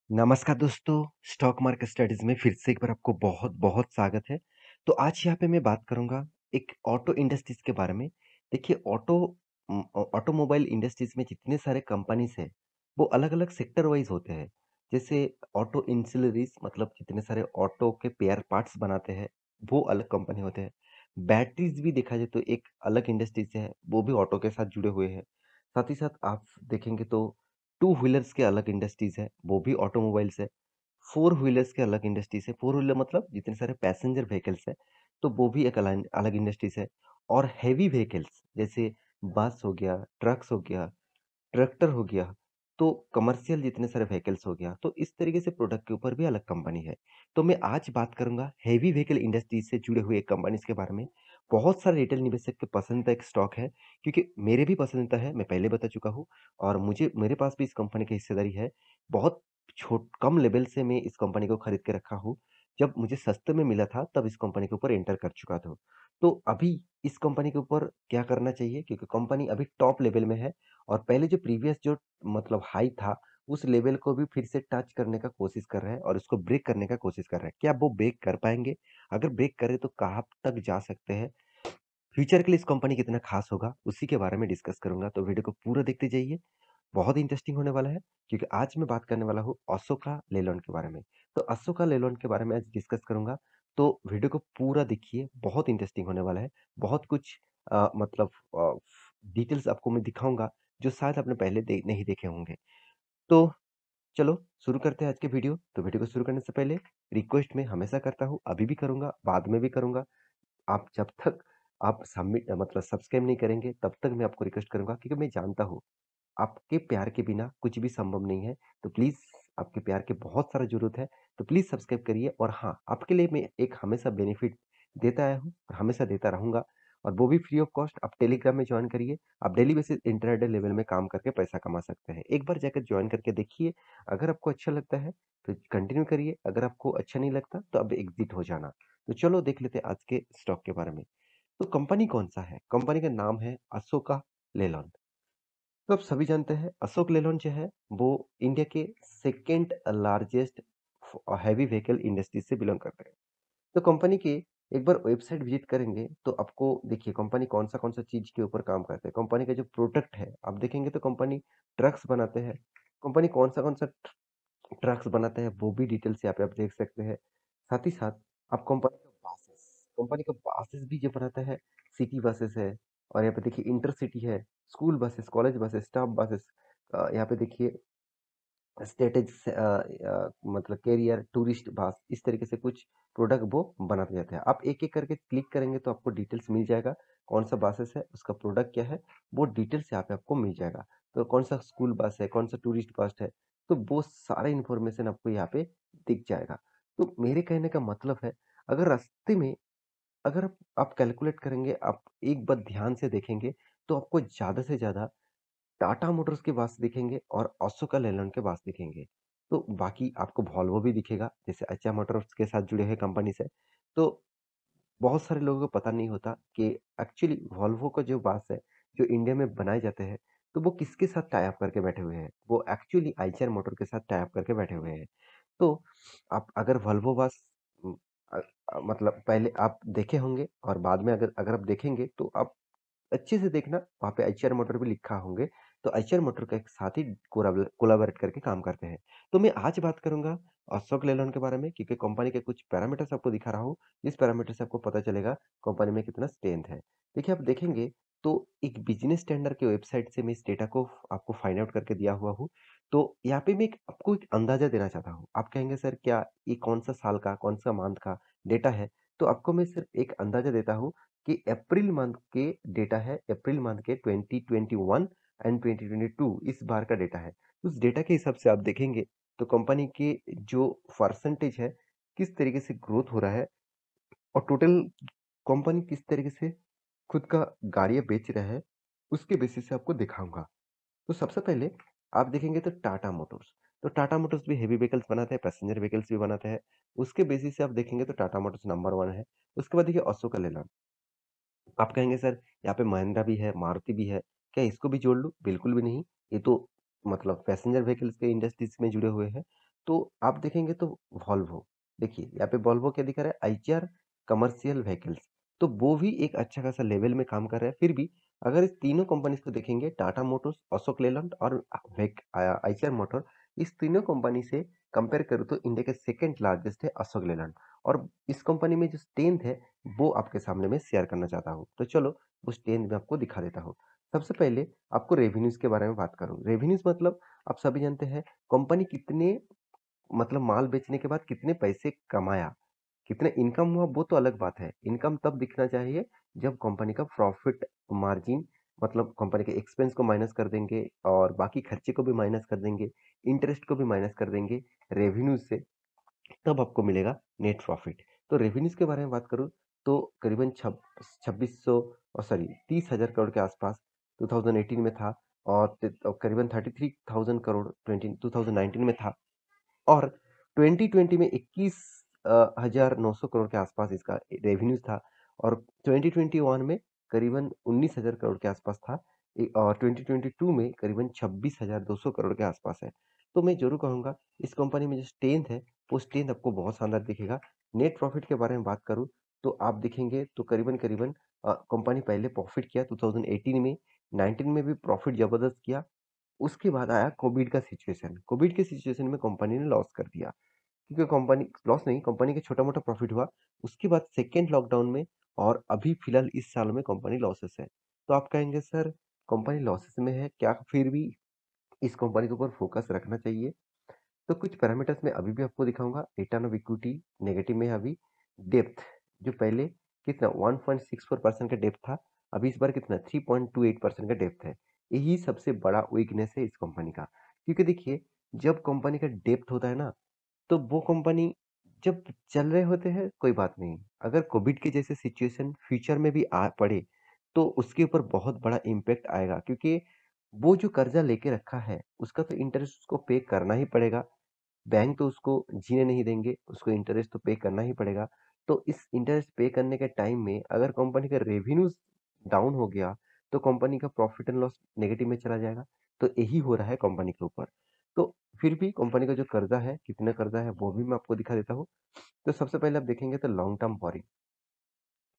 नमस्कार दोस्तों, stock market studies में फिर से एक बार आपको बहुत-बहुत स्वागत है। तो आज यहाँ पे मैं बात करूँगा एक ऑटो इंडस्ट्रीज़ के बारे में। देखिए ऑटोमोबाइल इंडस्ट्रीज़ में जितने सारे कंपनीज़ हैं, वो अलग-अलग सेक्टर वाइज़ होते हैं। जैसे ऑटो एंसिलरीज़ मतलब जितने सारे ऑटो के पेयर पार्ट्स बनाते हैं, वो अलग कंपनी होते हैं। बैटरीज़ भी देखा जाए तो एक अलग इंडस्ट्रीज़ है, वो भी ऑटो के साथ जुड़े हुए हैं। साथ ही साथ आप देखेंगे तो टू व्हीलर्स के अलग इंडस्ट्रीज़ है, वो भी ऑटोमोबाइल्स है। फोर व्हीलर्स के अलग इंडस्ट्रीज़ है, फोर व्हीलर मतलब जितने सारे पैसेंजर व्हीकल्स है, तो वो भी एक अलग अलग इंडस्ट्रीज़ है। और हेवी व्हीकल्स जैसे बस हो गया, ट्रक्स हो गया, ट्रैक्टर हो गया, तो कमर्शियल जितने सारे व्हीकल्स हो गया, तो इस तरीके से प्रोडक्ट के ऊपर भी अलग कंपनी है। तो मैं आज बात करूँगा हेवी व्हीकल इंडस्ट्री से जुड़े हुए कंपनीज़ के बारे में। बहुत सारे रिटेल निवेशक के पसंदीदा एक स्टॉक है, क्योंकि मेरे भी पसंदीदा है, मैं पहले बता चुका हूँ और मुझे मेरे पास भी इस कंपनी की हिस्सेदारी है। बहुत कम लेवल से मैं इस कंपनी को खरीद के रखा हूँ। जब मुझे सस्ते में मिला था, तब इस कंपनी के ऊपर एंटर कर चुका था। तो अभी इस कंपनी के ऊपर क्या करना चाहिए? क्योंकि कंपनी अभी टॉप लेवल में है और पहले जो प्रीवियस जो मतलब हाई था, उस लेवल को भी फिर से टच करने का कोशिश कर रहा है और उसको ब्रेक करने का कोशिश कर रहा है। क्या वो ब्रेक कर पाएँगे? अगर ब्रेक करे तो कहाँ तक जा सकते हैं? फ्यूचर के लिए इस कंपनी कितना खास होगा? उसी के बारे में डिस्कस करूँगा, तो वीडियो को पूरा देखते जाइए। बहुत इंटरेस्टिंग होने वाला है, क्योंकि आज मैं बात करने वाला हूँ अशोका लेलैंड के बारे में। तो अशोका लेलैंड के बारे में आज डिस्कस करूँगा, तो वीडियो को पूरा देखिए, बहुत इंटरेस्टिंग होने वाला है। बहुत कुछ मतलब डिटेल्स आपको मैं दिखाऊँगा, जो शायद आपने पहले नहीं देखे होंगे। तो चलो शुरू करते हैं आज के वीडियो। तो वीडियो को शुरू करने से पहले रिक्वेस्ट मैं हमेशा करता हूँ, अभी भी करूँगा, बाद में भी करूँगा। आप जब तक आप सबमिट मतलब सब्सक्राइब नहीं करेंगे, तब तक मैं आपको रिक्वेस्ट करूँगा, क्योंकि मैं जानता हूँ आपके प्यार के बिना कुछ भी संभव नहीं है। तो प्लीज़ आपके प्यार की बहुत सारा ज़रूरत है, तो प्लीज़ सब्सक्राइब करिए और हाँ, आपके लिए मैं एक हमेशा बेनिफिट देता आया हूँ और हमेशा देता रहूँगा और वो भी फ्री ऑफ कॉस्ट। आप टेलीग्राम में जॉइन करिए, आप डेली बेसिस इंटरडे लेवल में काम करके पैसा कमा सकते हैं। एक बार जाकर जॉइन करके देखिए, अगर आपको अच्छा लगता है तो कंटिन्यू करिए, अगर आपको अच्छा नहीं लगता तो अब एग्ज़िट हो जाना। तो चलो देख लेते हैं आज के स्टॉक के बारे में। तो कंपनी कौन-सा है? कंपनी का नाम है अशोका लेलैंड। तो आप सभी जानते हैं अशोक लेलैंड जो है वो इंडिया के second largest heavy vehicle industry से बिलोंग करते हैं। तो कंपनी की एक बार वेबसाइट विजिट करेंगे तो आपको देखिए कंपनी कौन सा चीज के ऊपर काम करते हैं। कंपनी का जो प्रोडक्ट है आप देखेंगे तो कंपनी ट्रक्स बनाते हैं। कंपनी कौन सा ट्रक्स बनाते हैं वो भी डिटेल्स यहाँ पे आप देख सकते हैं। साथ ही साथ आप कंपनी का बसेस भी जो बनाता है, सिटी बसेस है और यहाँ पे देखिए इंटरसिटी है, school buses, college buses, staff buses. यहाँ पे देखिए मतलब कैरियर, टूरिस्ट बस, इस तरीके से कुछ प्रोडक्ट वो बनाते जाते हैं। आप एक-एक करके क्लिक करेंगे तो आपको डिटेल्स मिल जाएगा, कौन-सा बसेस है, उसका प्रोडक्ट क्या है, वो डिटेल्स यहाँ पे आपको मिल जाएगा। तो कौन-सा स्कूल बस है, कौन-सा टूरिस्ट बस है, तो वो सारा इन्फॉर्मेशन आपको यहाँ पे दिख जाएगा। तो मेरे कहने का मतलब है, अगर रास्ते में अगर आप कैलकुलेट करेंगे, आप एक बार ध्यान से देखेंगे, तो आपको ज़्यादा से ज़्यादा टाटा मोटर्स के बस दिखेंगे और अशोका लेलैंड के बस दिखेंगे। तो बाकी आपको वॉल्वो भी दिखेगा, जैसे एचआ मोटर्स के साथ जुड़े हुए कंपनी से। तो बहुत सारे लोगों को पता नहीं होता कि एक्चुअली वॉल्वो का जो बस है, जो इंडिया में बनाए जाते हैं, तो वो किसके साथ टाई अप करके बैठे हुए हैं। वो एक्चुअली आइचर मोटर के साथ टाई अप करके बैठे हुए हैं। तो आप अगर वॉल्वो बस उम, मतलब पहले आप देखे होंगे और बाद में अगर अगर आप देखेंगे तो आप अच्छे से देखना, वहाँ पे एचआर मोटर भी लिखा होंगे, तो एचआर मोटर का एक साथ ही कोलैबोरेट करके काम करते हैं। तो मैं आज बात करूँगा अशोक लेलैंड के बारे में, क्योंकि कंपनी के कुछ पैरामीटर्स आपको दिखा रहा हूँ, जिस पैरामीटर से आपको पता चलेगा कंपनी में कितना स्ट्रेंथ है। देखिए आप देखेंगे तो एक बिज़नेस स्टैंडर्ड की वेबसाइट से मैं इस डेटा को आपको फाइंड आउट करके दिया हुआ हूँ। तो यहाँ पे मैं आपको एक अंदाज़ा देना चाहता हूँ। आप कहेंगे सर क्या ये कौन-सा साल का, कौन-सा मंथ का डेटा है? तो आपको मैं सिर्फ एक अंदाज़ा देता हूँ कि अप्रैल मंथ के डेटा है, अप्रैल मंथ के 2021 एंड 2022 इस बार का डेटा है। उस डेटा के हिसाब से आप देखेंगे तो कंपनी के जो परसेंटेज है, किस तरीके से ग्रोथ हो रहा है और टोटल कंपनी किस तरीके से खुद का गाड़ियाँ बेच रहा है, उसके बेसिस से आपको दिखाऊँगा। तो सबसे पहले आप देखेंगे तो टाटा मोटर्स। तो टाटा मोटर्स भी हेवी व्हीकल्स बनाते हैं, पैसेंजर व्हीकल्स भी बनाते हैं। उसके बेसिस से आप देखेंगे तो टाटा मोटर्स नंबर 1 है। उसके बाद देखिए अशोका लेलैंड। आप कहेंगे सर यहाँ पे महिंद्रा भी है, मारुति भी है, क्या इसको भी जोड़ लूँ? बिल्कुल भी नहीं, ये तो मतलब पैसेंजर व्हीकल्स के इंडस्ट्रीज़ में जुड़े हुए हैं। तो आप देखेंगे तो वॉल्वो, देखिए यहाँ पे वॉल्वो क्या दिखा रहा है, आईचर कमर्शियल व्हीकल्स, तो वो भी एक अच्छा खासा लेवल में काम कर रहा है। फिर भी अगर इस तीनों कंपनीज को देखेंगे, टाटा मोटर्स, अशोक लेलैंड और आईचर मोटर, इस तीनों कंपनी से कंपेयर करूँ तो इंडिया के सेकंड लार्जेस्ट है अशोक लेलैंड। और इस कंपनी में जो स्ट्रेंथ है वो आपके सामने मैं शेयर करना चाहता हूँ। तो चलो उस स्ट्रेंथ में आपको दिखा देता हूँ। सबसे पहले आपको रेवेन्यूज के बारे में बात करूँ। रेवेन्यूज मतलब आप सभी जानते हैं कंपनी कितने मतलब माल बेचने के बाद कितने पैसे कमाया, कितना इनकम हुआ, वो तो अलग बात है। इनकम तब दिखना चाहिए जब कंपनी का प्रॉफिट मार्जिन, मतलब कंपनी के एक्सपेंस को माइनस कर देंगे और बाकी खर्चे को भी माइनस कर देंगे, इंटरेस्ट को भी माइनस कर देंगे रेवेन्यूज से, तब आपको मिलेगा नेट प्रॉफिट। तो रेवेन्यूज के बारे में बात करूँ तो करीबन 2600 और सॉरी 30,000 करोड़ के आसपास 2018 में था, और करीबन 33,000 करोड़ 2019 में था, और 2020 में 21,900 करोड़ के आसपास इसका रेवेन्यूज था, और 2021 में करीबन 19,000 करोड़ के आसपास था, और 2022 में करीबन 26,200 करोड़ के आसपास है। तो मैं जरूर कहूँगा इस कंपनी में जो स्ट्रेंथ है वो स्ट्रेंथ आपको बहुत शानदार दिखेगा। नेट प्रॉफिट के बारे में बात करूँ तो आप देखेंगे तो करीबन करीबन कंपनी पहले प्रॉफिट किया 2018 में, 19 में भी प्रॉफिट जबरदस्त किया। उसके बाद आया कोविड का सिचुएशन। कोविड के सिचुएशन में कंपनी ने लॉस कर दिया, क्योंकि कंपनी लॉस नहीं, कंपनी का छोटा मोटा प्रॉफिट हुआ। उसके बाद सेकेंड लॉकडाउन में और अभी फिलहाल इस साल में कंपनी लॉसेस है। तो आप कहेंगे सर कंपनी लॉसेस में है, क्या फिर भी इस कंपनी के ऊपर फोकस रखना चाहिए? तो कुछ पैरामीटर्स में अभी भी आपको दिखाऊंगा। रिटर्न ऑफ इक्विटी नेगेटिव में है अभी। डेप्थ जो पहले कितना 1.64% का डेप्थ था, अभी इस बार कितना 3.28% का डेप्थ है। यही सबसे बड़ा वीकनेस है इस कंपनी का, क्योंकि देखिए जब कंपनी का डेप्थ होता है ना, तो वो कंपनी जब चल रहे होते हैं कोई बात नहीं, अगर कोविड के जैसे सिचुएशन फ्यूचर में भी आ पड़े तो उसके ऊपर बहुत बड़ा इम्पैक्ट आएगा, क्योंकि वो जो कर्जा लेके रखा है उसका तो इंटरेस्ट उसको पे करना ही पड़ेगा। बैंक तो उसको जीने नहीं देंगे, उसको इंटरेस्ट तो पे करना ही पड़ेगा। तो इस इंटरेस्ट पे करने के टाइम में अगर कंपनी का रेवेन्यूज डाउन हो गया तो कंपनी का प्रॉफिट एंड लॉस नेगेटिव में चला जाएगा। तो यही हो रहा है कंपनी के ऊपर। तो फिर भी कंपनी का जो कर्जा है, कितना कर्जा है वो भी मैं आपको दिखा देता हूँ। तो सबसे पहले आप देखेंगे तो लॉन्ग टर्म बोरिंग।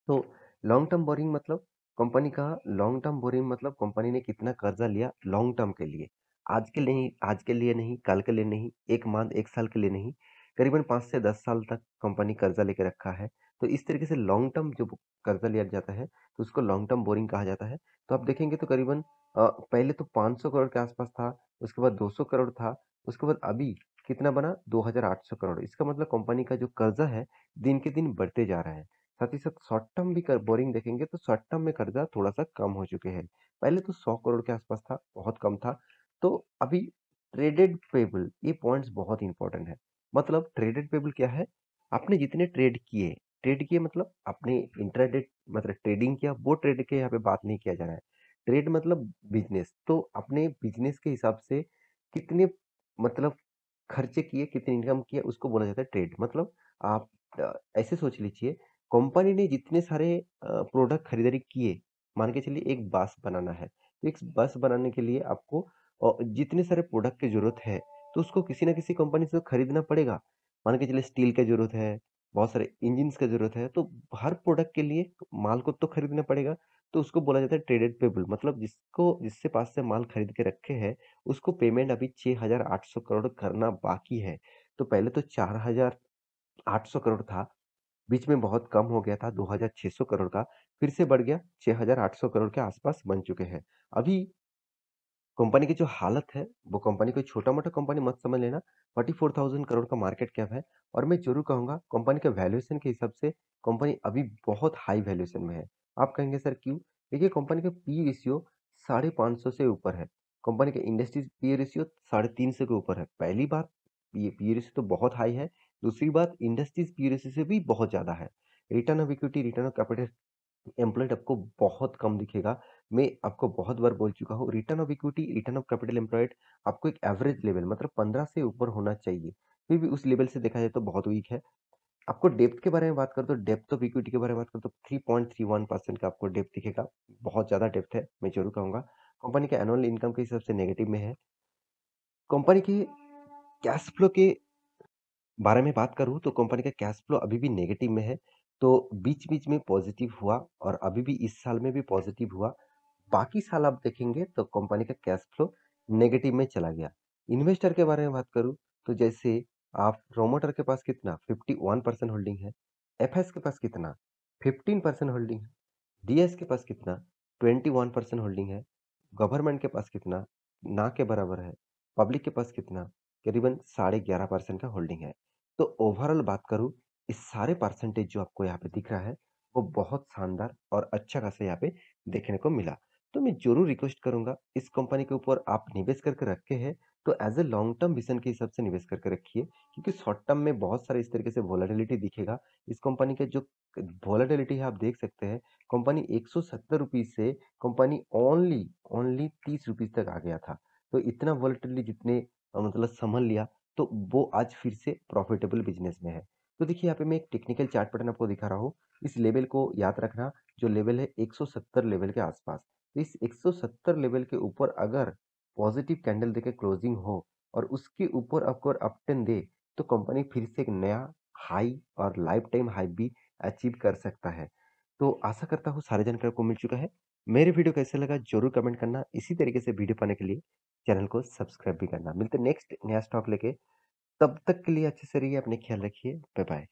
तो लॉन्ग टर्म बोरिंग मतलब कंपनी का लॉन्ग टर्म बोरिंग मतलब कंपनी ने कितना कर्जा लिया लॉन्ग टर्म के लिए, आज के लिए नहीं, आज के लिए नहीं, कल के लिए नहीं, एक मंथ एक साल के लिए नहीं, करीबन 5 से 10 साल तक कंपनी कर्जा लेके रखा है। तो इस तरीके से लॉन्ग टर्म जो कर्जा लिया जाता है तो उसको लॉन्ग टर्म बोरिंग कहा जाता है। तो आप देखेंगे तो करीबन पहले तो 500 करोड़ के आसपास था, उसके बाद 200 करोड़ था, उसके बाद अभी कितना बना 2,800 करोड़। इसका मतलब कंपनी का जो कर्जा है दिन के दिन बढ़ते जा रहा है। साथ ही साथ शॉर्ट टर्म भी बोरिंग देखेंगे तो शॉर्ट टर्म में कर्जा थोड़ा सा कम हो चुके हैं। पहले तो 100 करोड़ के आसपास था, बहुत कम था। तो अभी ट्रेडेड पेबल, ये पॉइंट्स बहुत इंपॉर्टेंट है। मतलब ट्रेडेड पेबल क्या है, आपने जितने ट्रेड किए मतलब आपने इंट्राडे मतलब ट्रेडिंग किया, वो ट्रेड के यहाँ पे बात नहीं किया जा रहा है। ट्रेड मतलब बिजनेस, तो अपने बिजनेस के हिसाब से कितने मतलब खर्चे किए, कितनी इनकम किया, उसको बोला जाता है ट्रेड। मतलब आप ऐसे सोच लीजिए कंपनी ने जितने सारे प्रोडक्ट खरीदारी किए, मान के चलिए एक बस बनाना है, तो एक बस बनाने के लिए आपको जितने सारे प्रोडक्ट की जरूरत है तो उसको किसी ना किसी कंपनी से तो खरीदना पड़ेगा। मान के चलिए स्टील की जरूरत है, बहुत सारे इंजिन्स की जरूरत है, तो हर प्रोडक्ट के लिए माल को तो खरीदना पड़ेगा। तो उसको बोला जाता है ट्रेडेड पेबल, मतलब जिससे पास से माल खरीद के रखे हैं उसको पेमेंट अभी 6,800 करोड़ करना बाकी है। तो पहले तो 4,800 करोड़ था, बीच में बहुत कम हो गया था 2,600 करोड़ का, फिर से बढ़ गया 6,800 करोड़ के आसपास बन चुके हैं। अभी कंपनी की जो हालत है वो कंपनी कोई छोटा मोटा कंपनी मत समझ लेना। 44,000 करोड़ का मार्केट कैप है, और मैं जरूर कहूंगा कंपनी के वैल्यूएशन के हिसाब से कंपनी अभी बहुत हाई वैल्यूएशन में है। आप कहेंगे सर क्यों? देखिए कंपनी का पी रेशियो 550 से ऊपर है, कंपनी का इंडस्ट्रीज पी रेशियो 350 के ऊपर है। पहली बात, ये पी रेशियो तो बहुत हाई है। दूसरी बात, इंडस्ट्रीज पी रेशियो से भी बहुत ज्यादा है। Return of equity, return of capital employed आपको बहुत कम दिखेगा। मैं आपको बहुत बार बोल चुका हूँ, return of equity, return of capital employed आपको एक एवरेज लेवल मतलब 15 से ऊपर होना चाहिए। फिर भी उस लेवल से देखा जाए तो बहुत वीक है। आपको डेप्थ के बारे में बात करो तो डेप्थ ऑफ इक्विटी के बारे में बात करो तो 3.31% का आपको डेप्थ दिखेगा। बहुत ज्यादा डेप्थ है, मैं जरूर कहूंगा। कंपनी का एनुअल इनकम के हिसाब से नेगेटिव में है। कंपनी के कैश फ्लो के बारे में बात करूँ तो कंपनी का कैश फ्लो अभी भी नेगेटिव में है, तो बीच-बीच में पॉजिटिव हुआ और अभी भी इस साल में भी पॉजिटिव हुआ। बाकी साल आप देखेंगे तो कंपनी का कैश फ्लो नेगेटिव में चला गया। इन्वेस्टर के बारे में बात करूँ तो जैसे आप प्रोमोटर के पास कितना 51% होल्डिंग है, एफएस के पास कितना 15% होल्डिंग है, डीएस के पास कितना 21% होल्डिंग है, गवर्नमेंट के पास कितना ना के बराबर है, पब्लिक के पास कितना करीबन 11.5% का होल्डिंग है। तो ओवरऑल बात करूँ, इस सारे परसेंटेज जो आपको यहाँ पे दिख रहा है, वो बहुत शानदार और अच्छा खासा यहाँ पे देखने को मिला। तो मैं ज़रूर रिक्वेस्ट करूँगा, इस कंपनी के ऊपर आप निवेश करके रखे हैं, तो as a long term vision के हिसाब से निवेश करके रखिए, क्योंकि शॉर्ट टर्म में बहुत सारे इस तरीके से वोलेटिलिटी दिखेगा। इस कंपनी के जो वोलेटिलिटी है आप देख सकते हैं, कंपनी ₹170 से कंपनी ओनली ओनली ₹30 तक आ गया था। तो इतना वोलेटिलिटी जितने मतलब सँभल लिया, तो वो आज फिर से प्रॉफ़िटेबल बिज़नेस में है। तो देखिए यहाँ पे मैं एक टेक्निकल चार्ट पैटर्न आपको दिखा रहा हूँ। इस लेवल को याद रखना, जो लेवल है 170 लेवल के आसपास। तो इस 170 लेवल के ऊपर अगर पॉजिटिव कैंडल देके क्लोजिंग हो और उसके ऊपर अगर अपट्रेंड दे, तो कंपनी फिर से एक नया हाई और लाइफ टाइम हाई भी अचीव कर सकता है। तो आशा करता हूँ सारी जानकारी आपको मिल चुका है। मेरे वीडियो कैसे लगा ज़रूर कमेंट करना। इसी तरीके से वीडियो पाने के लिए चैनल को सब्सक्राइब भी करना। मिलते हैं नेक्स्ट नया स्टॉक लेके। तब तक के लिए अच्छे से रहिए, अपने ख्याल रखिए। Bye bye.